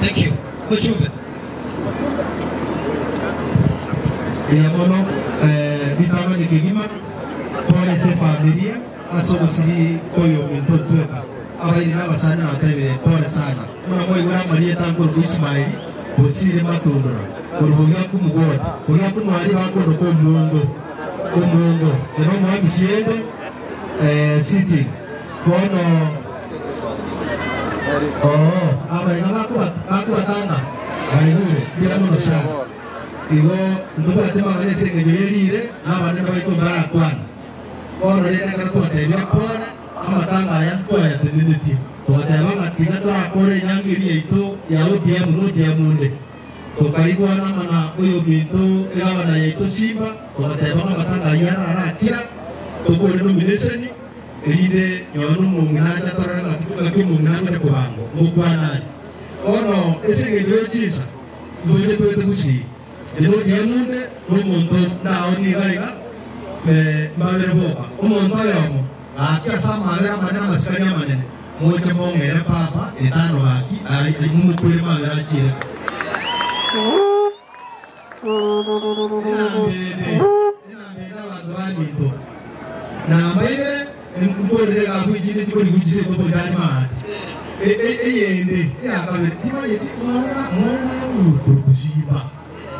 Thank you. Ujumbe. Ya mono bitama ni kigima pole se familia aso siri koyo mtoto abairi na basana na tebe pole sana mwana moyo gura Maria tango ku Ismail bosire matondora urubuga ku mugoti urubuga ku mwari bakondo ko mungo ero mwa bisiende city kono abairi bako batanga bayure bila mono sana igo ndugu atema ngane sengenyerire abana baito barakwana ono reka karatu atebira pora amatanga aya twa tendenity to ateba ngatiga tora kore nyangiri ito ya odie munde to kaigwana mana oyo bintu yabana ito simba to ateba amatanga ya arakira to kore nomination ride nyonu mungina chatora ngati mungina ngate kubango mugwana ono esengenyero chisa ndoje to kusi ino diamunde umuntu naoni gaiga mbabere boka umuntu yomo akasa mabera manana maskanya manene moche mongere papa etano baki ari mumukure mabera chire ina wadwani ndo na mbere ngumborere kabujine chiko ligujise ko ndani mati eyende yakabere tiba yeti mwana kurukuziba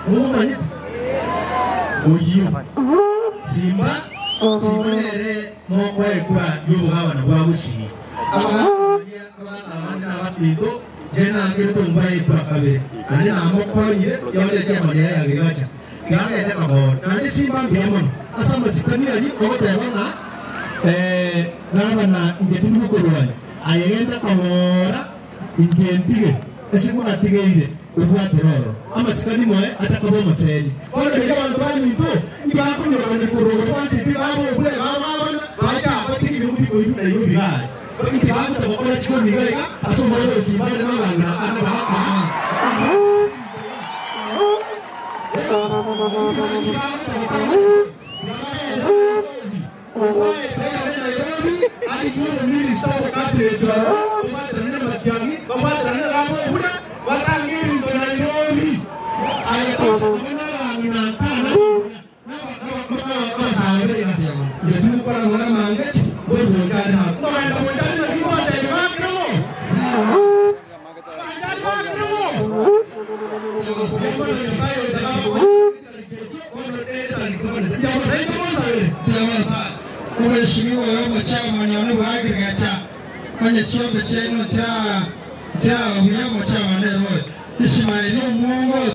umanye oyiyo simba nere moko ekura yobugabana bwa busi abana abapito jena ngire to mbaye prakabere ane namokonyire yonde cyamanya yagigacha ngane kabor ane simba mbiyamon asama sikani ali ogotabana nabana ingetindu korwane ayenda kamora ingentige esimuna tigeire ubwateroro amasikani moe atakabo maseli ona bega abantu bito ibako nyobane kuroro basi bibabo bule baba baja batiki birubi birubi na yubi gai bakiti bako tabakora chiko migai asoma leo simba na mabanga ana baka Mheshimiwa wa chama ni wale wa agriculture kwenye chombo chenu cha mnyama cha maneno Ismail Mungu